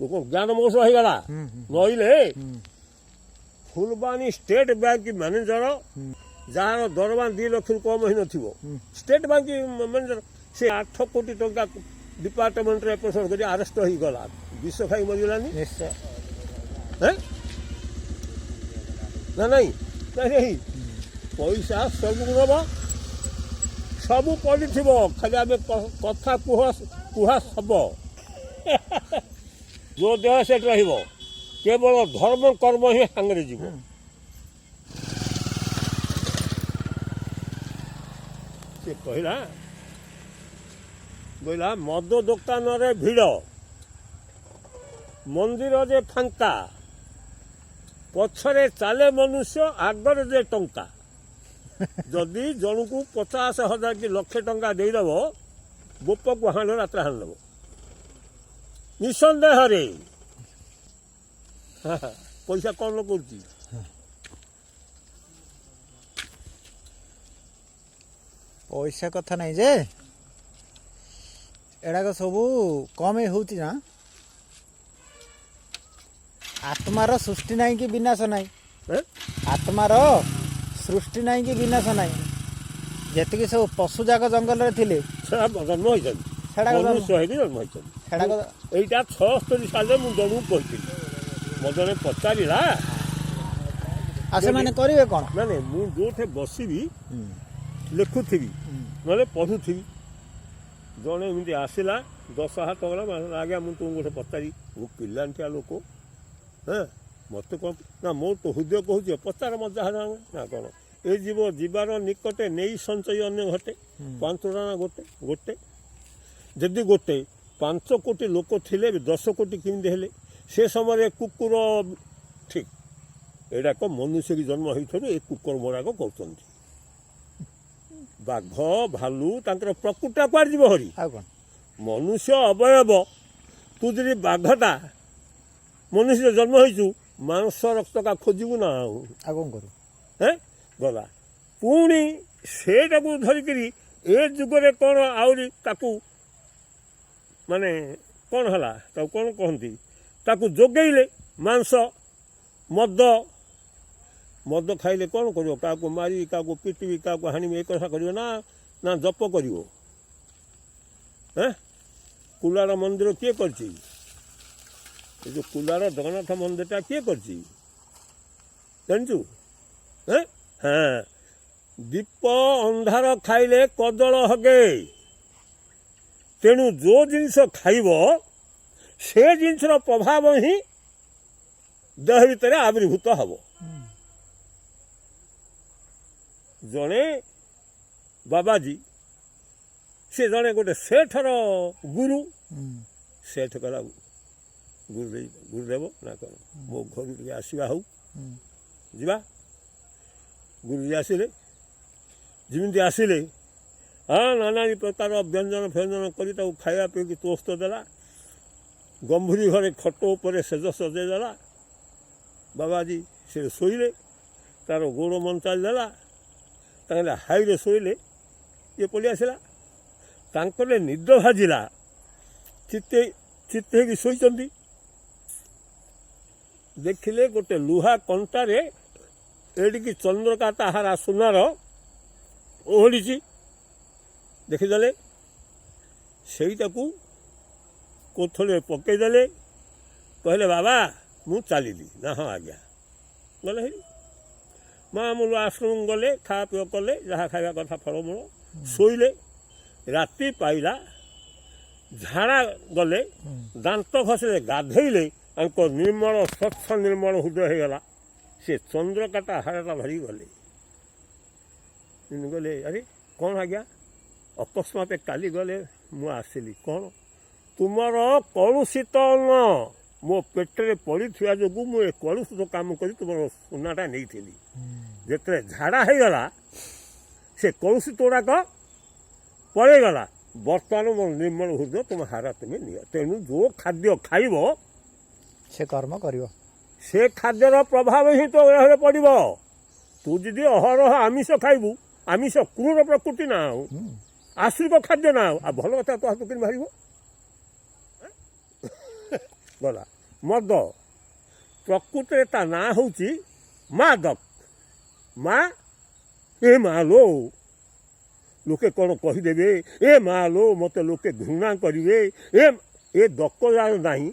लोक ज्ञान मौस हो गला नहिले Phulbani state bank manager jar दरमा 2 लाख कम ही नथिबो स्टेट बैंक मैनेजर से 8 कोटी टंका डिपार्टमेंट रे एप्रेशन करी अरेस्ट हो गला विष खाई मरिलानी निश्चय हैं ना नहीं नहीं पैसा सब नब सब पड़ी खाली आम कथा कुहा सब जो देह से केवल धर्म कर्म ही सांगे जीव से कहला मद दोकान रे भिड़ मंदिर जे फांका पछरे चाले मनुष्य आगर जे टंका जदि जन को 50,000 कि लक्षे टंका देदेव बोप को हाण रात्र हाणदेव निसंदेह पैसा कौन कर पैसा कथा नहीं जे एडाक सब कम होती ना आत्मार सृष्टि नहीं कि विनाश नहीं आत्मार सृष्टि नहीं कि विनाश नहीं जी सब पशु जाक जंगल थे जन्म होता 76 साल मुझे जन को कही मजे पचारा से मैंने करेंगे कौन मैंने मुझे बसबी लिखुथी ना पढ़ुथी जड़े एमती आसला 10 हाथ गला आज्ञा मुझे तुम गोटे पचारि मो पिलांटिया लोक हाँ मत कौन ना मोर तो हृदय कहूँ पचार मजा ना कौन ये जीव जीवार निकटे नहीं संचय अन्य घटे 5 टना गोटे गोटे जदि गोटे 5 कोटी लोक थे 10 कोटी केमती हेले से समय कुकुर ठीक एडाक मनुष्य की जन्म होता ये कुकुर मोराक कर बाघ भालू प्रकृति कुआड़ जीव हरी मनुष्य अवयव तू जी बाघटा मनुष्य जन्म हो मांस रक्त का खोजबू ना कौन करू गला पुणी सेटा को धरिकी ए जुगरे कौन आउरी ताकू माने कौन हला ताकू कौन कहती ताकू जोगेले मांस मद मद खाइले कौन कर मारी क्या पिटबी क्या हाणि एक कथा कर ना जप कर कुलार मंदिर किए कर जो कुलार जगन्नाथ मंदिरटा किए कर जानचु हाँ दीप अंधार खाइले कदल हगे तेणु जो जिनस खाइब से जिनसर प्रभाव ही देह भितर आविर्भूत हम जड़े बाबाजी से जड़े गोटे सेठर गुरु सेठ कला गुरुदेव ना कौन मो घर आसवा हो जा गुरुजी आसिले जमी आसिले हाँ नाना प्रकार व्यंजन फ्यंजन कर खाया पी तोस्त देला गंभीरी घरे खट उपर सेज सजेदेला बाबाजी से शोले तार गोड़ मंचाल देला हाईरे शोले ये पलि आसला निद भाजिला चित्ते चित्ते शोचती देखिले गोटे लुहा कंटारे एडिकी चंद्रका ताहारा सुनार ओहड़ी देखीदे सेटा को कोथळे पकईदे कहले बाबा मु चलिली ना हाँ आज्ञा गले मामूल आश्रम गले खा पी कले जहाँ खावा कथा फलमूल शोले राति पाइला झाड़ा गले दांत घसले गाधेले निर्मल स्वच्छ निर्मल हृदय हो गला से चंद्रकाटा हारटा धरी गले गले अरे कौन आज्ञा अकस्मात काली गले मु आसिली कौन तुमर कलुषित न मो पेटे पड़ी जो मुझे कलुषित काम कर तुम सुनाटा नहीं थी जिते झाड़ा हो गला से कलुषित गुड़ाक पड़ेगला बर्तमान मोर निर्मल हृदय तुम हारा तुम्हें नि तेणु जो खाद्य खाइब से कर्म कर से खाद्यर प्रभाव ही तो पड़ो तू जी अहरह आमिष खाइबू आमिष क्रूर प्रकृति ना आश्रित खाद्य ना भल कथा तो हाथ कि बाहर ଗଲା ମଦ ପ୍ରକୃତରେ ତା ନାଁ ହେଉଛି ମାଦକ ମା ଏ ମା ଲୋ ଲୋକେ କ'ଣ କହିଦେବେ ଏ ମା ଲୋ ମୋତେ ଲୋକେ ଘୃଣା କରିବେ ଏ ଦକ ଯାର ନାହିଁ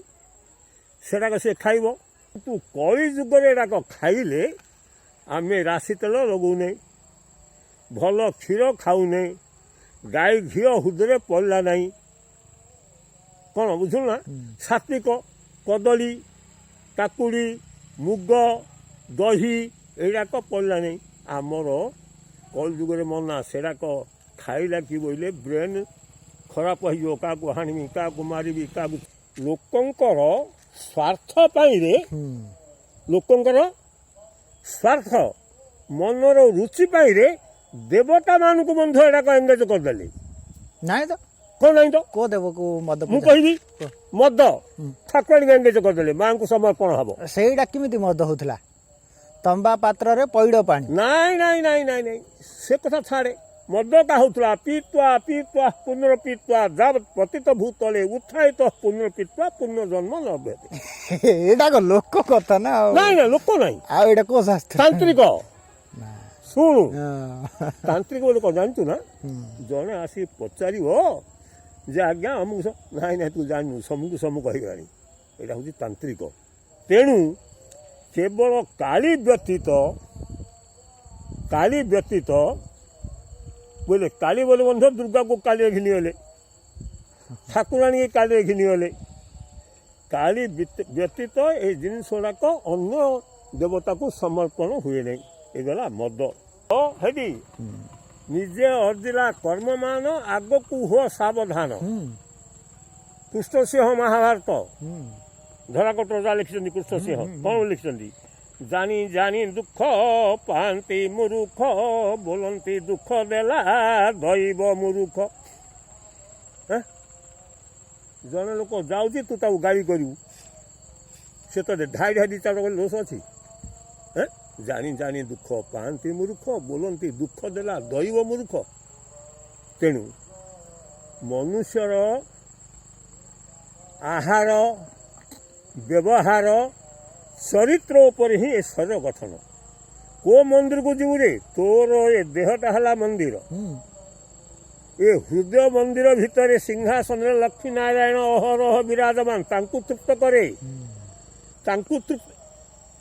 ସେଟାକ ସେ ଖାଇବ କିନ୍ତୁ କଳି ଯୁଗରେ ଏଟାକ ଖାଇଲେ ଆମେ ରାଶି ତେଲ ଲଗାଉନେ ଭଲ କ୍ଷୀର ଖାଉନେ ଗାଈ ଘିଅ ହୃଦୟରେ ପଡ଼ିଲା ନାହିଁ କ'ଣ ବୁଝୁନ ନା ସାତ୍ଵିକ କଦଳୀ କାକୁଡ଼ି ମୁଗ ଦହି ଏଇଟାକ ପଡ଼ିଲା ନାହିଁ ଆମର କଳି ଯୁଗରେ ମନା ସେଟାକ ଖାଇଲା କି ବୋଇଲେ ବ୍ରେନ୍ ଖରାପ ହେଇଯିବ କାହାକୁ ହାଣିବି କାହାକୁ ମାରିବି କାହାକୁ ଲୋକଙ୍କର ସ୍ୱାର୍ଥ ପାଇଁରେ ଲୋକଙ୍କର ସ୍ୱାର୍ଥ ମନର ରୁଚି ପାଇଁରେ ଦେବତାମାନଙ୍କୁ ମଧ୍ୟ ଏଟାକ ଏଙ୍ଗେଜ କରିଦେଲେ ନାଇଁ ତ କ'ଣ ନାହିଁ ତ କୋଉ ଦେବକୁ ମଦ ମୁଁ କହିବି ମଦ ଠାକୁରାଣୀଙ୍କୁ ଏଙ୍ଗେଜ କରିଦେଲେ ମାଆଙ୍କୁ ସମର୍ପଣ ହବ ସେଇଟା କେମିତି ମଦ ହଉଥିଲା ତମ୍ବା ପାତ୍ରରେ ପଇଡ଼ ପାଣି ନାଇଁ ନାଇଁ ନାଇଁ ନାଇଁ ନାଇଁ ସେ କଥା ଛାଡ଼େ ମଦ କା ହଉଥିଲା ପିତ୍ୱା ପିତ୍ୱା ପୁନର ପିତ୍ୱା ଯାବତ୍ ପତିତ ଭୂତଳେ ଉତ୍ଥାୟିତ ପୁନର ପିତ୍ୱା ପୁନଃ ଜନ୍ମ ଲଭ୍ୟତେ ଏଇଟା କଣ ଲୋକ କଥା ନା ଆଉ ନାଇଁ ନାଇଁ ଲୋକ ନାହିଁ ଆଉ ଏଇଟା କୋଉ ଶାସ୍ତ୍ର ତାନ୍ତ୍ରିକ ଶୁଣୁ ହଁ। ତାନ୍ତ୍ରିକ ବୋଲି କ'ଣ ଜାଣିଛୁ ନା ଜଣେ ଆସି ପଚାରିବ ଯେ ଆଜ୍ଞା ଆମକୁ ନାଇଁ ନାଇଁ ତୁ ଜାଣିନୁ ସମୁକୁ ସମୁ କହିଗଲାଣି ଏଇଟା ହେଉଛି ତାନ୍ତ୍ରିକ ତେଣୁ କେବଳ କାଳି ବ୍ୟତୀତ ବୋଇଲେ କାଳି ବୋଲି ମଧ୍ୟ ଦୁର୍ଗାକୁ କାଳିରେ ଘିନିଗଲେ ଠାକୁରାଣୀ କାଳିରେ ଘିନିଗଲେ କାଳି ବ୍ୟତୀତ ଏଇ ଜିନିଷ ଗୁଡ଼ାକ ଅନ୍ୟ ଦେବତାକୁ ସମର୍ପଣ ହୁଏ ନାହିଁ ଏଗଲା ମଦ ହେଠି ନିଜେ ଅର୍ଜିଲା କର୍ମମାନ ଆଗକୁ ହୁଅ ସାବଧାନ କୃଷ୍ଣ ସିଂହ ମହାଭାରତ ଧରାକୋଟ ରାଜା ଲେଖିଛନ୍ତି କୃଷ୍ଣ ସିଂହ କ'ଣ ଲେଖିଛନ୍ତି ଜାଣି ଜାଣି ଦୁଃଖ ପାଆନ୍ତି ମୂରୁଖ ବୋଲନ୍ତି ଦୁଃଖ ଦେଲା ଦଇବ ମୂରୁଖ ଜଣେ ଲୋକ ଯାଉଛି ତୁ ତାକୁ ଗାଳି କରିବୁ ସେ ତ ଢାଇ ଢାଇ ଚାର କରି ଦୋଷ ଅଛି ଜାଣି ଜାଣି ଦୁଃଖ ପାଆନ୍ତି ମୂରୁଖ ବୋଲନ୍ତି ଦୁଃଖ ଦେଲା ଦଇବ ମୂରୁଖ ତେଣୁ ମନୁଷ୍ୟର ଆହାର ବ୍ୟବହାର ଚରିତ୍ର ଉପରେ ହିଁ ଏ ଶରୀର ଗଠନ କେଉଁ ମନ୍ଦିରକୁ ଯିବୁ ରେ ତୋର ଏ ଦେହଟା ହେଲା ମନ୍ଦିର ଏ ହୃଦୟ ମନ୍ଦିର ଭିତରେ ସିଂହାସନରେ ଲକ୍ଷ୍ମୀ ନାରାୟଣ ଅହରହ ବିରାଜମାନ ତାଙ୍କୁ ତୃପ୍ତ କରେ ତାଙ୍କୁ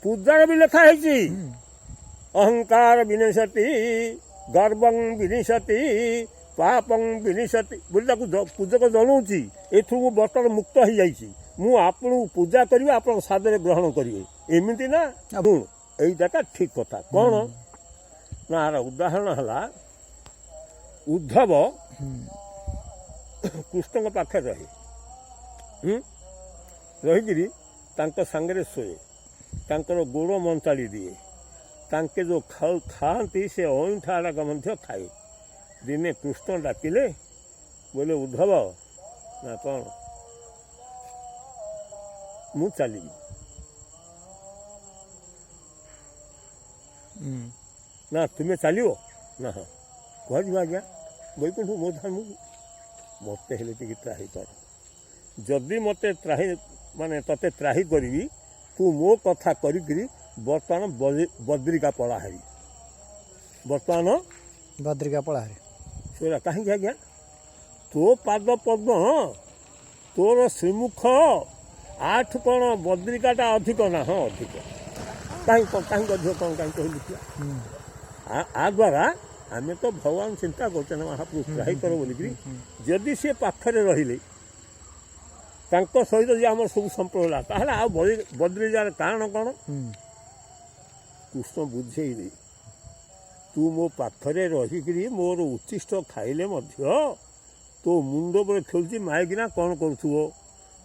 ପୂଜାରେ ବି ଲେଖା ହେଇଛି ଅହଙ୍କାର ବିନିଶତି ଗର୍ବଂ ବିନିଶତି ପାପଂ ବିନିଶତି ବୋଲି ତାକୁ ପୂଜକ ଜଣାଉଛି ଏଥିରୁ ମୁଁ ବର୍ତ୍ତମାନ ମୁକ୍ତ ହେଇଯାଇଛି ମୁଁ ଆପଣଙ୍କୁ ପୂଜା କରିବି ଆପଣ ସାଦରେ ଗ୍ରହଣ କରିବେ ଏମିତି ନା ଏଇଟା ଠିକ୍ କଥା କ'ଣ ନା ଆର ଉଦାହରଣ ହେଲା ଉଦ୍ଧବ କୃଷ୍ଣଙ୍କ ପାଖରେ ରହେ ରହିକିରି ତାଙ୍କ ସାଙ୍ଗରେ ଶୋଏ ତାଙ୍କର ଗୋଡ଼ ମଞ୍ଚାଳି ଦିଏ ତାଙ୍କେ ଯେଉଁ ଖାଆନ୍ତି ସେ ଅଇଁଠା ଗୁଡ଼ାକ ମଧ୍ୟ ଖାଏ ଦିନେ କୃଷ୍ଣ ଡାକିଲେ ବୋଇଲେ ଉଦ୍ଧବ ନା କ'ଣ ମୁଁ ଚାଲିବି ନା ତୁମେ ଚାଲିବ ନା ହଁ କୁହାଯିବ ଆଜ୍ଞା ବୈକୁଣ୍ଠ ମୋ ଧାମକୁ ମୋତେ ହେଲେ ଟିକେ ତ୍ରାହି କର ଯଦି ମୋତେ ତତେ ତ୍ରାହି କରିବି ତୁ ମୋ କଥା କରିକିରି ବର୍ତ୍ତମାନ ବଦ୍ରିକା ପଳାହାରି ବର୍ତ୍ତମାନ ବଦ୍ରିକା ପଳାହାରି ସେଟା କାହିଁକି ଆଜ୍ଞା ତୋ ପାଦ ପଦ୍ମ ତୋର ଶ୍ରୀମୁଖ ଆଠୁ କ'ଣ ବଦ୍ରିକାଟା ଅଧିକ ନା ହଁ ଅଧିକ କାହିଁକି ଅଧିକ କ'ଣ କାହିଁକି କହିଲି ଆ ଦ୍ୱାରା ଆମେ ତ ଭଗବାନ ଚିନ୍ତା କରୁଛେ ନା ମହାପ୍ରଭୁ ତ୍ରାହି କର ବୋଲିକିରି ଯଦି ସେ ପାଖରେ ରହିଲେ ତାଙ୍କ ସହିତ ଯେ ଆମର ସବୁ ସମ୍ପର୍କ ହେଲା ତାହେଲେ ଆଉ ବଦ୍ରିକାର କାରଣ କ'ଣ କୃଷ୍ଣ ବୁଝେଇଲେ ତୁ ମୋ ପାଖରେ ରହିକିରି ମୋର ଉଚ୍ଛିଷ୍ଟ ଖାଇଲେ ମଧ୍ୟ ତୋ ମୁଣ୍ଡ ଉପରେ ଖେଳୁଛି ମାଇକିନା କ'ଣ କରୁଥିବ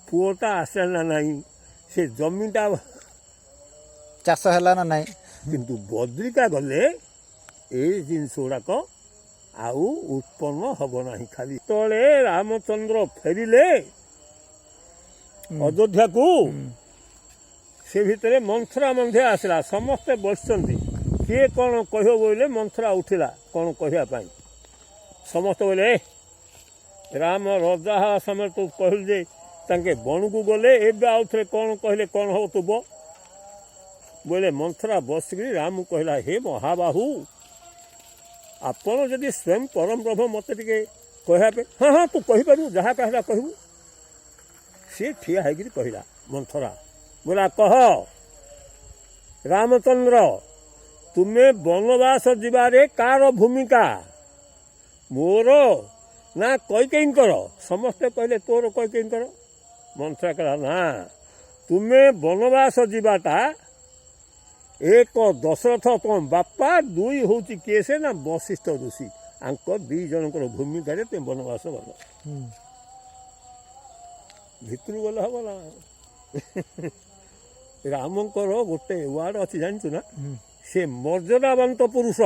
ପୁଅଟା ଆସିଲା ନା ନାହିଁ ସେ ଜମିଟା ଚାଷ ହେଲା ନା ନାହିଁ କିନ୍ତୁ ବଦ୍ରିକା ଗଲେ ଏଇ ଜିନିଷ ଗୁଡ଼ାକ ଆଉ ଉତ୍ପନ୍ନ ହେବ ନାହିଁ ଖାଲି ଯେତେବେଳେ ରାମଚନ୍ଦ୍ର ଫେରିଲେ ଅଯୋଧ୍ୟାକୁ ସେ ଭିତରେ ମନ୍ଥରା ମଧ୍ୟ ଆସିଲା ସମସ୍ତେ ବସିଛନ୍ତି କିଏ କ'ଣ କହିବ ବୋଇଲେ ମନ୍ଥରା ଉଠିଲା କ'ଣ କହିବା ପାଇଁ ସମସ୍ତେ ବୋଇଲେ ରାମ ରଜା ହେବା ସମୟରେ ତୁ କହିଲୁ ଯେ ତାଙ୍କେ ବଣକୁ ଗଲେ। ଏବେ ଆଉ ଥରେ କ'ଣ କହିଲେ କ'ଣ ହେବ ତୁବ ବୋଇଲେ ମନ୍ଥରା ବସିକିରି ରାମ କହିଲା, ହେ ମହାବାହୁ, ଆପଣ ଯଦି ସ୍ୱୟଂ ପରମ ପ୍ରଭୁ ମୋତେ ଟିକେ କହିବା ପାଇଁ, ହଁ ହଁ ତୁ କହିପାରିବୁ, ଯାହା କହିଲା କହିବୁ। ସିଏ ଠିଆ ହେଇକିରି କହିଲା ମନ୍ଥରା ବୋଲା, କହ ରାମଚନ୍ଦ୍ର, ତୁମେ ବନବାସ ଯିବାରେ କାହାର ଭୂମିକା? ମୋର ନା କୈକେୟୀଙ୍କର? ସମସ୍ତେ କହିଲେ ତୋର କୈକେୟୀଙ୍କର। ମନ୍ଥରା କହିଲା, ନା, ତୁମେ ବନବାସ ଯିବାଟା ଏକ ଦଶରଥ ତମ ବାପା, ଦୁଇ ହେଉଛି କିଏ ସେ ନା ବଶିଷ୍ଠ ଋଷି, ଆଙ୍କ ଦୁଇ ଜଣଙ୍କର ଭୂମିକାରେ ତୁମେ ବନବାସ ଗଲ। ଭିତରୁ ଗଲେ ହବ ନା। ରାମଙ୍କର ଗୋଟେ ୱାର୍ଡ ଅଛି ଜାଣିଛୁ ନା, ସେ ମର୍ଯ୍ୟାଦାବନ୍ତ ପୁରୁଷ।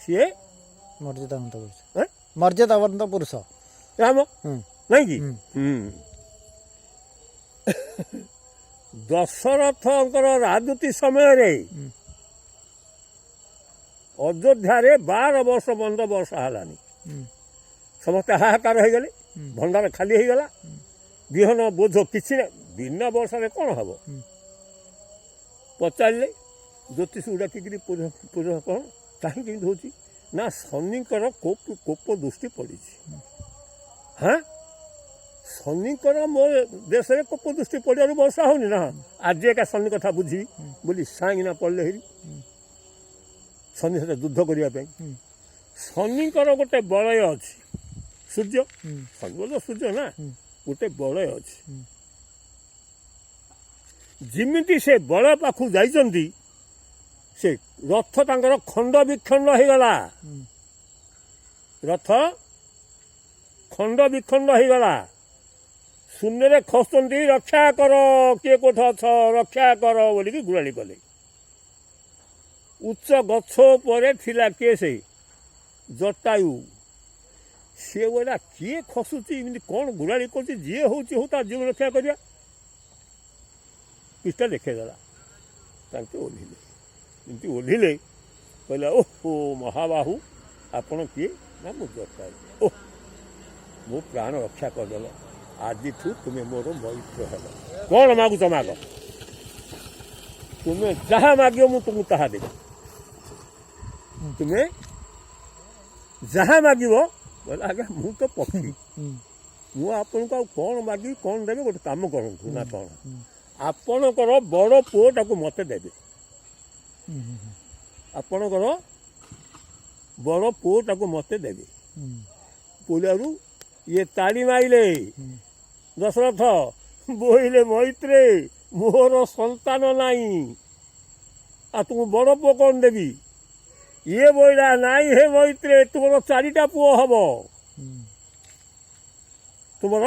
ସିଏ ମର୍ଯ୍ୟାଦାବନ୍ତ ପୁରୁଷ ରାମ ନାଇଁ କି? ଦଶରଥଙ୍କର ରାଜୁତି ସମୟରେ ଅଯୋଧ୍ୟାରେ 12 ବର୍ଷ ବନ୍ଦ ବର୍ଷା ହେଲାନି। ସମସ୍ତେ ହାହାକାର ହେଇଗଲେ, ଭଣ୍ଡାର ଖାଲି ହେଇଗଲା, ବିହନ ବୋଝ କିଛି ନା। ବିନା ବର୍ଷାରେ କ'ଣ ହବ? ପଚାରିଲେ ଜ୍ୟୋତିଷ ଡାକିକିରି ପୂଜ କ'ଣ କାହିଁକି ଏମିତି ହେଉଛି ନା, ଶନିଙ୍କର କୋପ ଦୃଷ୍ଟି ପଡ଼ିଛି। ହଁ, ଶନିଙ୍କର ମୋ ଦେଶରେ କୋପ ଦୃଷ୍ଟି ପଡ଼ିବାରୁ ବର୍ଷା ହେଉନି ନା। ଆଜି ଏକା ଶନି କଥା ବୁଝିବି ବୋଲି ସାଇଁକିନା ପଡ଼ିଲେ ହେରି ଶନି ସହିତ ଯୁଦ୍ଧ କରିବା ପାଇଁ। ଶନିଙ୍କର ଗୋଟେ ବଳୟ ଅଛି, ସୂର୍ଯ୍ୟ, ଶନି ବୋଲ ସୂର୍ଯ୍ୟ ନା, ଗୋଟେ ବଳୟ ଅଛି। ଯେମିତି ସେ ବଳୟ ପାଖକୁ ଯାଇଛନ୍ତି, ସେ ରଥ ତାଙ୍କର ଖଣ୍ଡ ବିଖଣ୍ଡ ହେଇଗଲା। ରଥ ଖଣ୍ଡ ବିଖଣ୍ଡ ହେଇଗଲା, ଶୂନ୍ୟରେ ଖସୁଛନ୍ତି। ରକ୍ଷା କର, କିଏ କୋଉଠି ଅଛ, ରକ୍ଷା କର ବୋଲିକି ଗୁଳାଳି କଲେ। ଉଚ୍ଚ ଗଛ ଉପରେ ଥିଲା କିଏ? ସେ ଜଟାୟୁ। ସିଏ ବୋଇଲା, କିଏ ଖସୁଛି ଏମିତି, କ'ଣ ଗୁଳାଳି କରୁଛି, ଯିଏ ହେଉଛି ହଉ, ତା ଜୀବନ ରକ୍ଷା କରିବା। ପିଠା ଦେଖେଇଦେଲା, ତାଙ୍କେ ଓହ୍ଲିଲେ। ଏମିତି ଓହ୍ଲିଲେ, କହିଲା, ଓହୋ ମହାବାହୁ, ଆପଣ କିଏ? ନା ମୁଁ ଜଟାୟୁ। ଓହ, ମୋ ପ୍ରାଣ ରକ୍ଷା କରିଦେଲ, ଆଜିଠୁ ତୁମେ ମୋର ମୈତ୍ର ହେଲ। କ'ଣ ମାଗୁଛ ମାଗ, ତୁମେ ଯାହା ମାଗିବ ମୁଁ ତୁମକୁ ତାହା ଦେବି। ତୁମେ ଯାହା ମାଗିବ। କହିଲା, ଆଜ୍ଞା ମୁଁ ତ ପକ୍ଷୀ, ମୁଁ ଆପଣଙ୍କୁ ଆଉ କ'ଣ ମାଗିବି, କ'ଣ ଦେବେ? ଗୋଟେ କାମ କରନ୍ତୁ ନା, କ'ଣ ଆପଣଙ୍କର ବଡ଼ ପୁଅଟାକୁ ମୋତେ ଦେବେ। ଆପଣଙ୍କର ବଡ଼ ପୁଅଟାକୁ ମୋତେ ଦେବେ। ପୁଲାରୁ ଇଏ ତାଳି ମାଇଲେ। ଦଶରଥ ବୋଇଲେ, ମୈତ୍ରେ, ମୋର ସନ୍ତାନ ନାହିଁ, ଆଉ ତୁମକୁ ବଡ଼ ପୁଅ କ'ଣ ଦେବି? ଇଏ ବୋଇଲା, ନାଇଁ ହେ ମୈତ୍ରେ, ତୁମର 4ଟା ପୁଅ ହବ। ତୁମର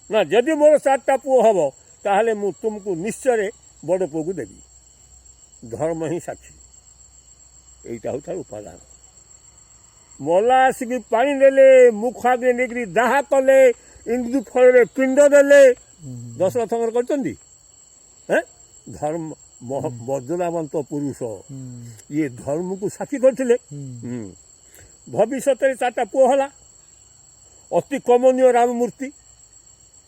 ନା, ଯଦି ମୋର 4ଟା ପୁଅ ହବ, ତାହେଲେ ମୁଁ ତୁମକୁ ନିଶ୍ଚୟ ବଡ଼ ପୁଅକୁ ଦେବି। ଧର୍ମ ହିଁ ସାକ୍ଷୀ। এইটা হচ্ছে তার উপাদান। মলা আসিকি পানি দেলে, মুখ আগে নেইকি দাহা কলে, ইন্দু ফଳରେ ପିଣ୍ଡ ଦେଲେ। ଦଶରଥଙ୍କର କରିଛନ୍ତି। ଧର୍ମ ମର୍ଯ୍ୟାଦାବନ୍ତ ପୁରୁଷ, ଇଏ ଧର୍ମକୁ ସାକ୍ଷୀ କରିଥିଲେ। ଭବିଷ୍ୟତରେ 4ଟା ପୁଅ ହେଲା। ଅତି କମନୀୟ ରାମ ମୂର୍ତ୍ତି,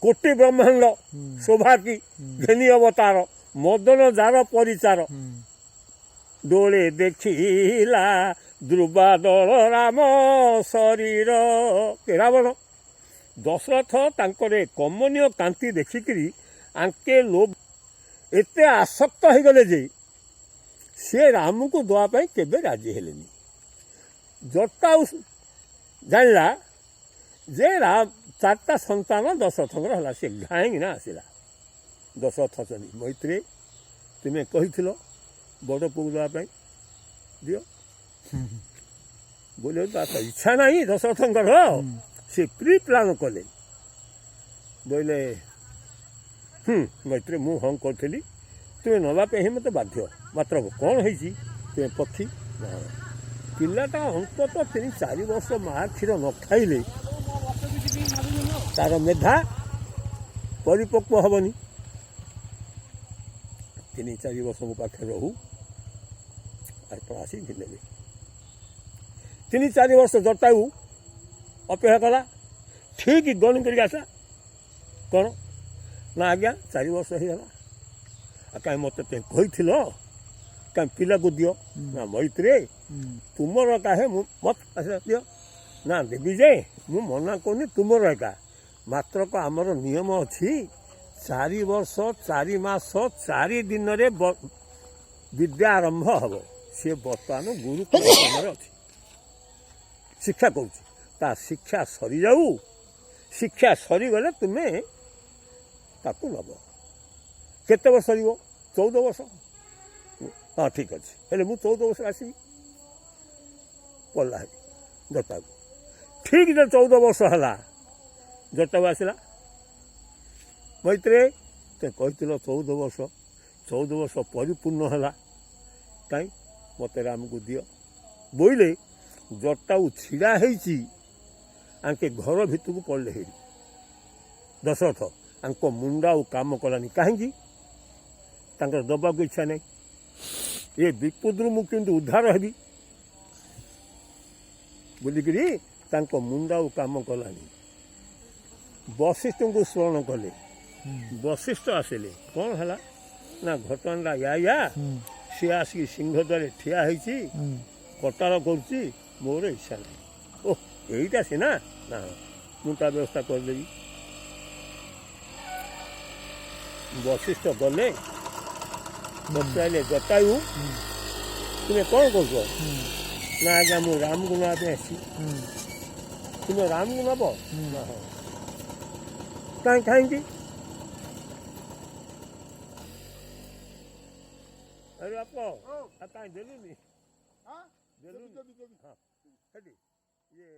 କୋଟି ବ୍ରହ୍ମାଣ୍ଡ ଶୋଭାକି ଘେନି ଅବତାର, ମଦନ ଯାର ପରିଚାର। ଦୋଳେ ଦେଖିଲା ଦ୍ରୁବାଦଳ ରାମ ଶରୀର। ରାବଣ ଦଶରଥ ତାଙ୍କର କମନୀୟ କାନ୍ତି ଦେଖିକିରି ଆଙ୍କେ ଲୋଭ ଏତେ ଆସକ୍ତ ହେଇଗଲେ ଯେ ସେ ରାମକୁ ଦେବା ପାଇଁ କେବେ ରାଜି ହେଲେନି। ଜଟାୟୁ ଜାଣିଲା ଯେ 4ଟା ସନ୍ତାନ ଦଶରଥଙ୍କର ହେଲା। ସେ ଘାଇକିନା ଆସିଲା। ଦଶରଥ ଅଛନ୍ତି, ମୈତ୍ରୀ ତୁମେ କହିଥିଲ ବଡ଼ ପୁଅକୁ ଦେବା ପାଇଁ, ଦିଅ। ବୋଲେ ତା ତ ଇଚ୍ଛା ନାହିଁ ଦଶରଥଙ୍କର। ସେ ପ୍ରି ପ୍ଲାନ୍ କଲେ। ବୋଇଲେ, ମୈତ୍ରୀ ମୁଁ ହଁ କରିଥିଲି, ତୁମେ ନେବା ପାଇଁ ହିଁ ମୋତେ ବାଧ୍ୟ। ମାତ୍ର କ'ଣ ହେଇଛି, ତୁମେ ପକ୍ଷୀ ନା। ପିଲାଟା ଅନ୍ତତଃ 3-4 ବର୍ଷ ମା' କ୍ଷୀର ନ ଖାଇଲେ ତାର ମେଧା ପରିପକ୍ୱ ହେବନି। 3-4 ବର୍ଷ ମୋ ପାଖରେ ରହୁ, ଆପଣ ଆସିକି ନେବେ। 3-4 ବର୍ଷ ଜଟାୟୁ ଅପେକ୍ଷା କଲା। ଠିକ୍ ଗଣି କରିକି ଆସିଲା। କ'ଣ ନା ଆଜ୍ଞା 4 ବର୍ଷ ହେଇଗଲା ଆଉ କାହିଁ ମୋତେ ତ କହିଥିଲ କାହିଁ ପିଲାକୁ ଦିଅ ନା ମୈତ୍ରୀ ତୁମର କାହେ ମୋତେ ଦିଅ ନା ଦେବି ଯେ ମୁଁ ମନା କରୁନି ତୁମର ଏକା ମାତ୍ରକ ଆମର ନିୟମ ଅଛି 4 ବର୍ଷ 4 ମାସ 4 ଦିନରେ ବିଦ୍ୟା ଆରମ୍ଭ ହେବ ସିଏ ବର୍ତ୍ତମାନ ଗୁରୁ କାମରେ ଅଛି ଶିକ୍ଷା କରୁଛି ତା ଶିକ୍ଷା ସରିଯାଉ ଶିକ୍ଷା ସରିଗଲେ ତୁମେ ତାକୁ ନେବ କେତେ ବର୍ଷ ସରିବ 14 ବର୍ଷ ହଁ ଠିକ୍ ଅଛି ହେଲେ ମୁଁ 14 ବର୍ଷ ଆସିବି ପଡ଼ିଲା ହେବି ଜଟାକୁ ଠିକ୍ ଯେ 14 ବର୍ଷ ହେଲା ଜଟାକୁ ଆସିଲା ମୈତ୍ରୀ ସେ କହିଥିଲ 14 ବର୍ଷ ପରିପୂର୍ଣ୍ଣ ହେଲା କାହିଁ ମୋତେ ରାମକୁ ଦିଅ ବୋଇଲେ ଜଟାକୁ ଛିଡ଼ା ହେଇଛି ଆଙ୍କେ ଘର ଭିତରକୁ ପଡ଼ିଲେ ହେଇରି ଦଶରଥ ଆଙ୍କ ମୁଣ୍ଡ ଆଉ କାମ କଲାନି କାହିଁକି ତାଙ୍କର ଦେବାକୁ ଇଚ୍ଛା ନାହିଁ ଏ ବିପଦରୁ ମୁଁ କେମିତି ଉଦ୍ଧାର ହେବି ବୋଲିକିରି ତାଙ୍କ ମୁଣ୍ଡ ଆଉ କାମ କଲାନି ବଶିଷ୍ଠଙ୍କୁ ସ୍ମରଣ କଲେ ବଶିଷ୍ଠ ଆସିଲେ କ'ଣ ହେଲା ନା ଘଟଣାଟା ୟା ସିଏ ଆସିକି ସିଂହ ଦ୍ୱାରେ ଠିଆ ହେଇଛି କଟାର କରୁଛି ମୋର ଇଚ୍ଛା ନାହିଁ ଓ ଏଇଟା ସିନା ନା ମୁଁ ତା ବ୍ୟବସ୍ଥା କରିଦେବି ବଶିଷ୍ଠ ଗଲେ ପଚାରିଲେ ଜଟାୟୁ ତୁମେ କ'ଣ କରୁଛ ନା ଆଜ୍ଞା ମୁଁ ରାମକୁ ନେବା ପାଇଁ ଆସିଛି ତୁମେ ରାମକୁ ନେବ ନା ହଁ କାହିଁକି ଆରେ ବାପ ଆଉ କାହିଁ ଦେଲୁନି ଦେଲୁନି ହଁ ସେଠି ଇଏ